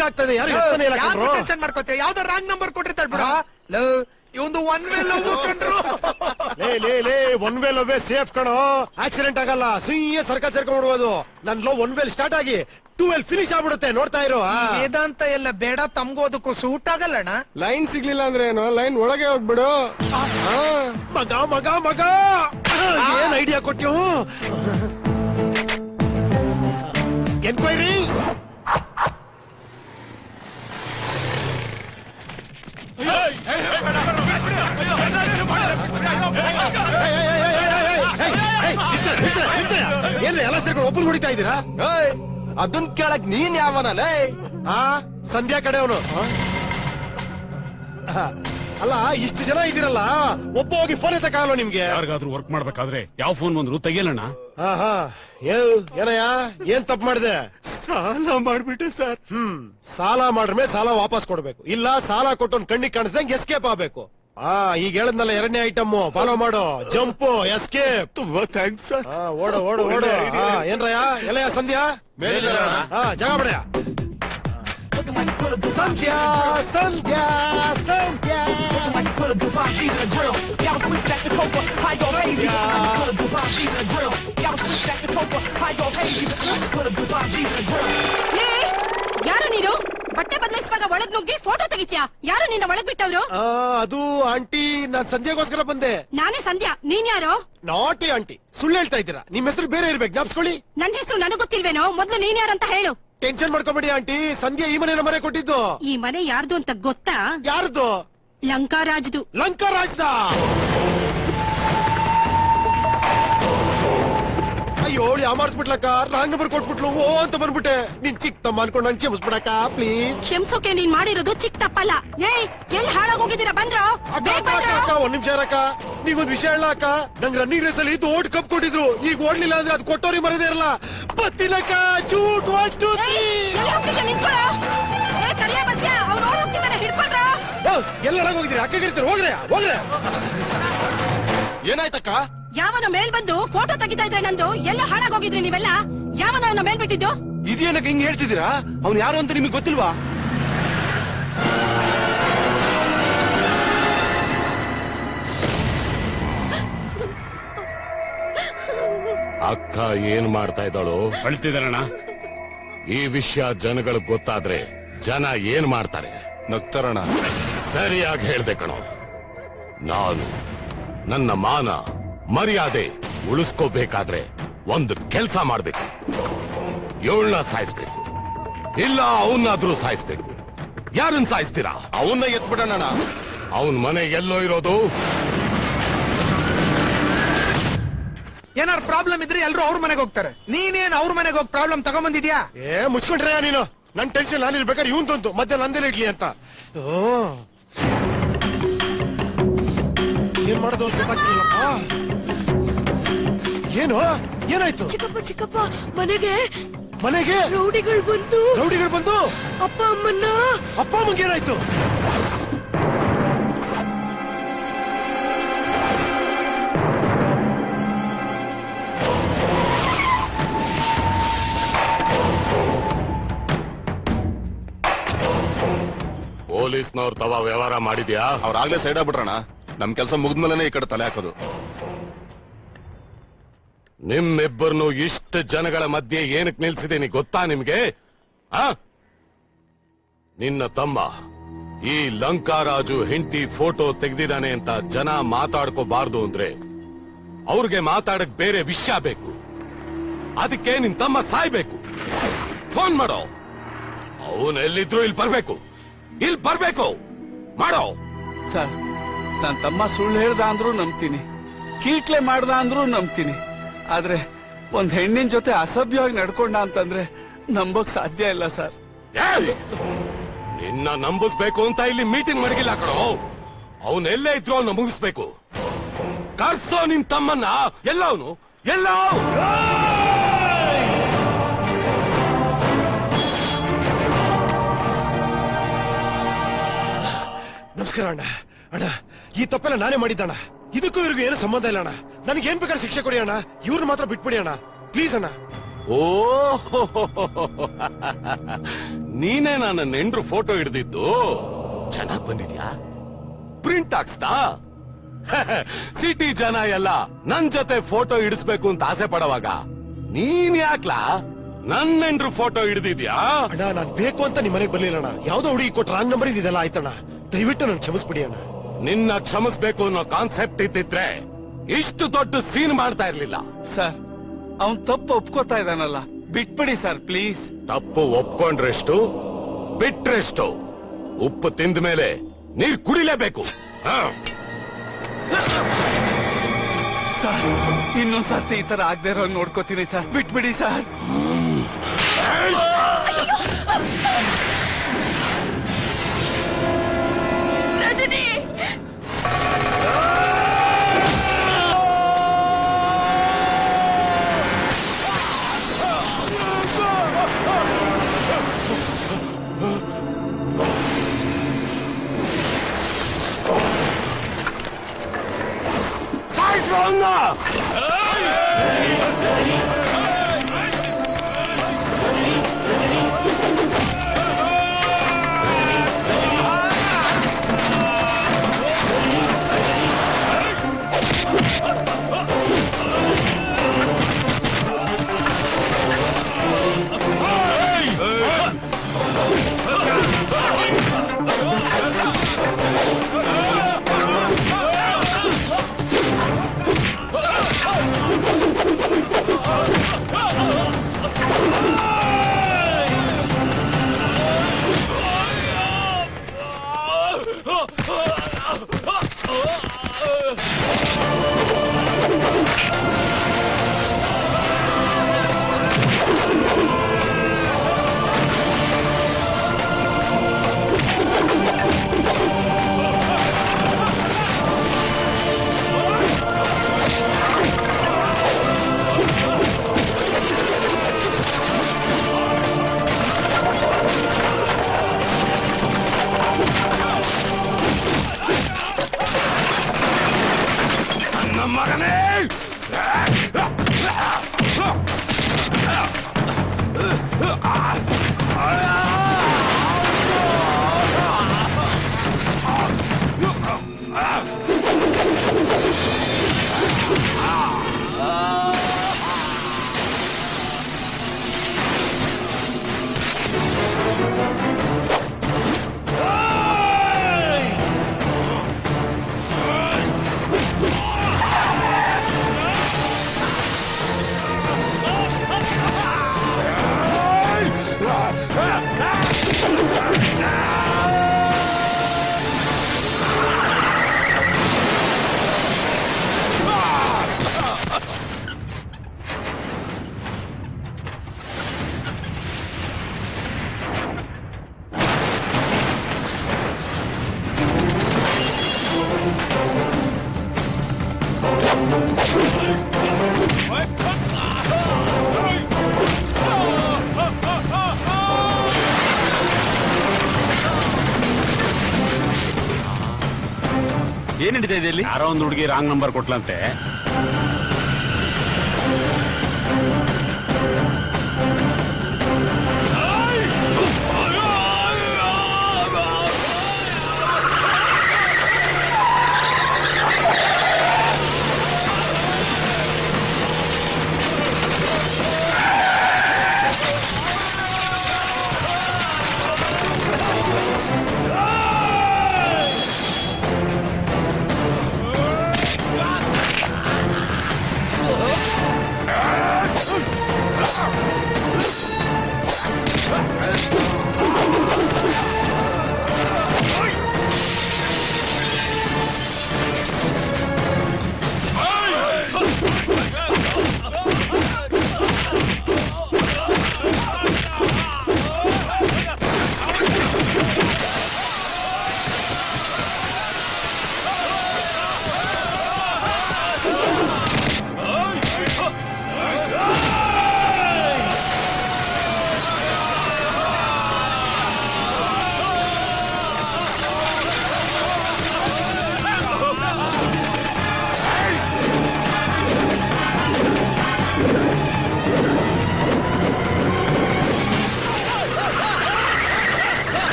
ಹಿಂಗಾಗ್ತದೆ. ಯಾರು ಟೆನ್ಷನ್ ಮಾಡ್ಕೋತೀಯ? ಯಾವ್ದೋ wrong number ಕೊಟ್ಟಿರ್ತಾಳ ಬಿಡ. ಇವಂದು ಒನ್ ವೇ ಲವ್ ಕಂಡ್ರು. ಲೇ ಒನ್ ವೇ ಲವ್ ಸೇಫ್ ಕಣೋ, ಆಕ್ಸಿಡೆಂಟ್ ಆಗಲ್ಲ. ಸುಯ್ಯ ಸರ್ಕಲ್ ಸೇರ್ಕೊಂಡ್ಬಿಡ್ಬೋದು. ನನ್ ಲವ್ ಒನ್ ವೇಲ್ ಸ್ಟಾರ್ಟ್ ಆಗಿ 2 ಫಿನಿಶ್ ಆಗ್ಬಿಡುತ್ತೆ. ನೋಡ್ತಾ ಇರೋ. ವೇದಾಂತ ಎಲ್ಲ ಬೇಡ, ತಮ್ಗೋದಕ್ಕೂ ಸೂಟ್ ಆಗಲ್ಲಣ್ಣ. ಲೈನ್ ಸಿಗ್ಲಿಲ್ಲ ಅಂದ್ರೆ ಏನು, ಲೈನ್ ಒಳಗೆ ಹೋಗ್ಬಿಡು. ಮಗ ಮಗ ಮಗ ಏನ್ ಐಡಿಯಾ ಕೊಟ್ಯು? ಎನ್ಕ್ವೈರಿ ಏನ್ರಿ ಎಲ್ಲ ಸೇರ್ಕೊಂಡು ಒಬ್ಬರು ಹೊಡಿತಾ ಇದ್ದೀರಾ? ಅದನ್ ಕೇಳಕ್ ನೀನ್ ಯಾವನಲ್ಲೇ? ಸಂಧ್ಯಾ ಕಡೆ ಅವನು. ಅಲ್ಲ, ಇಷ್ಟು ಜನ ಇದ್ದೀರಲ್ಲ, ಒಬ್ಬ ಹೋಗಿ ಫೋನ್ ಎತ್ತಕ್ಕಾಗಲ್ಲ ನಿಮ್ಗೆ? ಯಾರಿಗಾದ್ರೂ ವರ್ಕ್ ಮಾಡ್ಬೇಕಾದ್ರೆ ಯಾವ ಫೋನ್ ಬಂದ್ರು ತೆಗಿಯಲ್ಲಣ್ಣ. ಏನಯ್ಯ, ಏನ್ ತಪ್ಪು ಮಾಡಿದೆ? ಸಾಲ ಮಾಡ್ಬಿಟ್ಟೆ ಸರ್. ಸಾಲ ಮಾಡ್ರೆ ಸಾಲ ವಾಪಸ್ ಕೊಡ್ಬೇಕು, ಇಲ್ಲ ಸಾಲ ಕೊಟ್ಟು ಕಣ್ಣಿಗೆ ಕಾಣಿಸ್ದಂಗೆ ಎಸ್ಕೇಪ್ ಆಗ್ಬೇಕು. ಈಗ ಹೇಳದ್ನಲ್ಲ, 2ನೇ ಐಟಮ್ ಫಾಲೋ ಮಾಡು. Jump, escape. ತುಂಬಾ ಥ್ಯಾಂಕ್ಸ್ ಸರ್. ಓಡು ಓಡು ಓಡು. ಏನ್ರಯ್ಯ ಎಲ್ಲಯ್ಯ? ಸಂಧ್ಯಾ ಜಾಗ ಬಿಡಯ್ಯ. ಸಂಧ್ಯಾ ಸಂಧ್ಯಾ ಸಂಧ್ಯಾ ಯಾರು ನೀನು? ಬಟ್ಟೆ ಬದಲಾಯಿಸುವಾಗ ಒಳಗ್ ನುಗ್ಗಿ ಫೋಟೋ ತೆಗಿತ್ಯಾ? ಯಾರು ನಿನ್ನ ಒಳಗ್ ಬಿಟ್ಟವ್ರು? ಅದು ಆಂಟಿ, ನಾನ್ ಸಂಧ್ಯಾಗೋಸ್ಕರ ಬಂದೆ. ನಾನೇ ಸಂಧ್ಯಾ. ನೀನ್ ಯಾರು? ನಾಟಿ ಆಂಟಿ, ಸುಳ್ಳು ಹೇಳ್ತಾ ಇದ್ದೀರಾ. ನಿಮ್ ಹೆಸರು ಬೇರೆ ಇರ್ಬೇಕು, ಜ್ಞಾಪಿಸ್ಕೊಳ್ಳಿ. ನನ್ನ ಹೆಸರು ನನಗ್ ಗೊತ್ತಿಲ್ವೇನೋ? ಮೊದ್ಲು ನೀನ್ ಯಾರಂತ ಹೇಳು. ಟೆನ್ಷನ್ ಮಾಡ್ಕೊಂಬಿಡಿ ಆಂಟಿ, ಸಂಧ್ಯಾ ಈ ಮನೆ ಮರೆ ಕೊಟ್ಟಿದ್ದು. ಈ ಮನೆ ಯಾರ್ದು ಅಂತ ಗೊತ್ತಾ? ಯಾರ್ದು? ಲಂಕಾರಾಜ್ದು. ಲಂಕಾರಾಜ್ದ? ಅಯ್ಯೋ, ಯಾಮಾರ್ಸ್ಬಿಟ್ಲಕ್ಕ, ರಾಂಗ್ ನಂಬರ್ ಕೊಟ್ಬಿಟ್ಲು. ಓ ಅಂತ ಬಂದ್ಬಿಟ್ಟೆ. ನೀನ್ ಚಿಕ್ಕ ತಮ್ಮ ಅನ್ಕೊಂಡು ನನ್ ಕ್ಷಮಿಸ್ಬಿಡಕ್ಕ ಪ್ಲೀಸ್. ಕ್ಷಮಿಸೋಕೆ ನೀನ್ ಮಾಡಿರೋದು ಚಿಕ್ಕ ತಪ್ಪಲ್ಲ. ಏಯ್, ಎಲ್ಲಿ ಹಾಳಾಗೋಗಿದ್ದೀರಾ? ಬಂದ್ರೋ? ಒಂದ್ ನಿಮಿಷ ಅಕ್ಕ, ನೀವೊಂದ್ ವಿಷಯ ಹೇಳ ಅಕ್ಕ. ನಂಗ್ ರನ್ನಿಂಗ್ ರೇಸ್ ಅಲ್ಲಿ ದೊಡ್ಡ ಕಪ್ ಕೊಟ್ಟಿದ್ರು. ಈಗ ಓಡ್ಲಿಲ್ಲ ಅಂದ್ರೆ ಅದು ಕೊಟ್ಟೋರಿ ಮರದೇ ಇರಲ್ಲ. ಬತ್ತಿನಕ್ಕ, ಚೂಟ್ 1 2 3 ಎಲ್ಲ ಹೋಗಿದ್ರಿ? ಅಕ್ಕ ಗಿರ್ತಾರೆ, ಹೋಗ್ರೆ ಹೋಗ್ರೆ. ಏನಾಯ್ತಕ್ಕ? ಯಾವನ ಮೇಲ್ ಬಂದು ಫೋಟೋ ತೆಗಿತಾ ಇದ್ರೆ ನಂದು. ಎಲ್ಲ ಹಾಳಾಗೋಗಿದ್ರಿ ನೀವೆಲ್ಲ. ಯಾವನ ಅವನ ಮೇಲ್ ಬಿಟ್ಟಿದ್ದು? ಇದೇನಕ್ಕೆ ಹಿಂಗ್ ಹೇಳ್ತಿದ್ದೀರಾ? ಅವ್ನು ಯಾರು ಅಂತ ನಿಮಗೆ ಗೊತ್ತಿಲ್ವಾ? ಅಕ್ಕ ಏನ್ ಮಾಡ್ತಾ ಇದ್ದಾಳು? ಅಳ್ತಿದಾರಣ್ಣ. ಈ ವಿಷಯ ಜನಗಳಿಗೆ ಗೊತ್ತಾದ್ರೆ ಜನ ಏನ್ ಮಾಡ್ತಾರೆ? ನಗ್ತಾರಣ. ಸರಿಯಾಗಿ ಹೇಳ್ದೆ ಕಣೋ. ನಾನು ನನ್ನ ಮಾನ ಮರ್ಯಾದೆ ಉಳಿಸ್ಕೋಬೇಕಾದ್ರೆ ಒಂದು ಕೆಲ್ಸ ಮಾಡ್ಬೇಕು. ಇವಳನ್ನ ಸಾಯಿಸ್ಬೇಕು, ಇಲ್ಲ ಅವನ್ನಾದ್ರೂ ಸಾಯಿಸ್ಬೇಕು. ಯಾರನ್ನ ಸಾಯಿಸ್ತೀರಾ? ಅವನ್ನ ಎತ್ಬಿಡೋಣ. ಅವನ್ ಮನೆ ಎಲ್ಲೋ ಇರೋದು? ಏನಾರು ಪ್ರಾಬ್ಲಮ್ ಇದ್ರೆ ಎಲ್ರು ಅವ್ರ ಮನೆಗೆ ಹೋಗ್ತಾರೆ. ನೀನೇನ್ ಅವ್ರ ಮನೆಗೆ ಹೋಗಿ ಪ್ರಾಬ್ಲಮ್ ತಗೊಂಬಂದಿದ್ಯಾ? ಮುಚ್ಕೊಂಡ್ರೆ ನೀನು. ನನ್ ಟೆನ್ಷನ್ ನಾನಿರ್ಬೇಕಾದ್ರೆ ಇವನ್ ತಂತು ಮಧ್ಯ ನಂದೇನೆ ಇಡ್ಲಿ ಅಂತ. ಏನ್ ಮಾಡೋದು ಅಂತ ಗೊತ್ತಾಗ್ತಿಲ್ಲಪ್ಪ. ಏನು? ಏನಾಯ್ತು? ಚಿಕ್ಕಪ್ಪ ಮನೆಗೆ ರೌಡಿಗಳು ಬಂದು ಅಪ್ಪ ಅಮ್ಮಂಗೆ ಏನಾಯ್ತು? ಪೊಲೀಸ್ನವ್ರ ತವ ವ್ಯವಹಾರ ಮಾಡಿದ್ಯಾ? ಅವ್ರಾಗ್ಲೇ ಸೈಡ್ ಆಗ್ಬಿಟ್ರಣ. ನಮ್ ಕೆಲಸ ಮುಗಿದ್ಮೇಲೆ ಈ ಕಡೆ ತಲೆ ಹಾಕೋದು. ನಿಮ್ಮಿಬ್ಬರನ್ನು ಇಷ್ಟು ಜನಗಳ ಮಧ್ಯೆ ಏನಕ್ಕೆ ನಿಲ್ಸಿದ್ದೀನಿ ಗೊತ್ತಾ ನಿಮ್ಗೆ? ನಿನ್ನ ತಮ್ಮ ಈ ಲಂಕಾರಾಜು ಹೆಂಡತಿ ಫೋಟೋ ತೆಗೆದಿದ್ದಾನೆ ಅಂತ ಜನ ಮಾತಾಡ್ಕೋಬಾರ್ದು ಅಂದ್ರೆ ಅವ್ರಿಗೆ ಮಾತಾಡಕ್ ಬೇರೆ ವಿಷಯ ಬೇಕು. ಅದಕ್ಕೆ ನಿನ್ ತಮ್ಮ ಸಾಯ್ಬೇಕು. ಫೋನ್ ಮಾಡೋ. ಅವನೆಲ್ಲಿದ್ರು ಇಲ್ಲಿ ಬರ್ಬೇಕು ಮಾಡೋ. ಸರ್, ನನ್ ತಮ್ಮ ಸುಳ್ಳು ಹೇಳ್ದ ಅಂದ್ರೂ ನಂಬ್ತೀನಿ, ಕೀಟ್ಲೆ ಮಾಡ್ದ ಅಂದ್ರೂ ನಂಬ್ತೀನಿ. ಆದ್ರೆ ಒಂದ್ ಹೆಣ್ಣಿನ ಜೊತೆ ಅಸಭ್ಯವಾಗಿ ನಡ್ಕೊಂಡ ಅಂತಂದ್ರೆ ನಂಬಕ್ ಸಾಧ್ಯ ಇಲ್ಲ ಸರ್. ನಿನ್ನ ನಂಬಿಸ್ಬೇಕು ಅಂತ ಇಲ್ಲಿ ಮೀಟಿಂಗ್ ಮಡಗಿಲ್ಲ ಕಣೋ. ಅವನೆಲ್ಲೇ ಇದ್ರು ಅವನ್ನ ಮುಗಿಸ್ಬೇಕು. ಕರ್ಸೋ ನಿನ್ ತಮ್ಮನ್ನ. ಎಲ್ಲವನು ನಮಸ್ಕಾರ ಅಣ್ಣ. ಅಣ್ಣ, ಈ ತಪ್ಪೆಲ್ಲ ನಾನೇ ಮಾಡಿದ್ದಣ್ಣ. ಇದಕ್ಕೂ ಇವ್ರಿಗೂ ಏನು ಸಂಬಂಧ ಇಲ್ಲ ಅಣ್ಣ. ನನಗೆ ಏನ್ ಬೇಕಾದ್ರೆ ಶಿಕ್ಷೆ ಕೊಡಿ ಅಣ್ಣ. ಇವ್ರನ್ನ ಮಾತ್ರ ಬಿಟ್ಬಿಡಿ ಅಣ್ಣ, ಪ್ಲೀಸ್ ಅಣ್ಣ. ಓ, ನೀನೇ ನನ್ನ ನೆಂಡ್ರು ಫೋಟೋ ಹಿಡ್ದಿದ್ದು ಚೆನ್ನಾಗ್ ಬಂದಿದ್ಯಾ ಪ್ರಿಂಟ್ ಹಾಕ್ಸ್ತಾ ಸಿಟಿ ಜನ ಎಲ್ಲ ನನ್ ಜೊತೆ ಫೋಟೋ ಹಿಡಿಸ್ಬೇಕು ಅಂತ ಆಸೆ ಪಡುವಾಗ ನೀನ್ ಯಾಕ್ಲಾ ನನ್ ನೆಂಡ್ರು ಫೋಟೋ ಹಿಡ್ದಿದ್ಯಾ ಅಣ್ಣ ನಾನ್ ಬೇಕು ಅಂತ ನಿಮ್ ಮನೆಗೆ ಬರ್ಲಿಲ್ಲ ಅಣ್ಣ ಯಾವ್ದೋ ಹುಡುಗಿ ಕೊಟ್ಟು ರಾಂಗ್ ನಂಬರ್ ಇದೆಲ್ಲ ಆಯ್ತಣ್ಣ ದಯವಿಟ್ಟು ನನ್ ಕ್ಷಮಿಸ್ಬಿಡಿ ಅಣ್ಣ ನಿನ್ನ ಕ್ಷಮಿಸ್ಬೇಕು ಅನ್ನೋ ಕಾನ್ಸೆಪ್ಟ್ ಇದ್ದಿದ್ರೆ ಇಷ್ಟು ದೊಡ್ಡ ಸೀನ್ ಮಾಡ್ತಾ ಇರ್ಲಿಲ್ಲ ಸರ್ ಅವನ್ ತಪ್ಪು ಒಪ್ಕೋತಾ ಇದ್ದಾನಲ್ಲ ಬಿಟ್ಬಿಡಿ ಸರ್ ಪ್ಲೀಸ್. ತಪ್ಪು ಒಪ್ಕೊಂಡ್ರೆಷ್ಟು ಬಿಟ್ರೆಷ್ಟು ಉಪ್ಪು ತಿಂದ ಮೇಲೆ ನೀರ್ ಕುಡಿಲೇಬೇಕು. ಸರ್ ಇನ್ನೊಂದ್ಸರ್ತಿ ಈ ತರ ಆಗದೆ ಇರೋ ನೋಡ್ಕೋತೀನಿ ಸರ್, ಬಿಟ್ಬಿಡಿ ಸರ್. ರಜನಿ ಏನ್ ನಡೀತಾ ಇದೆ ಇಲ್ಲಿ? ಯಾರೋ ಒಂದು ಹುಡುಗಿ ರಾಂಗ್ ನಂಬರ್ ಕೊಟ್ಲಂತೆ.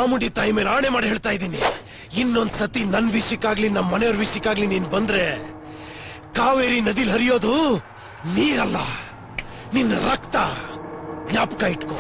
ಚಾಮುಂಡಿ ತಾಯಿ ಮೇಲೆ ಆಣೆ ಮಾಡಿ ಹೇಳ್ತಾ ಇದ್ದೀನಿ, ಇನ್ನೊಂದ್ ಸತಿ ನನ್ ವಿಷಯಕ್ಕಾಗ್ಲಿ ನಮ್ಮ ಮನೆಯವ್ರ ವಿಷಯಕ್ಕಾಗ್ಲಿ ನೀನ್ ಬಂದ್ರೆ ಕಾವೇರಿ ನದಿಲ್ ಹರಿಯೋದು ನೀರಲ್ಲ, ನಿನ್ನ ರಕ್ತ. ಜ್ಞಾಪಕ ಇಟ್ಕೋ.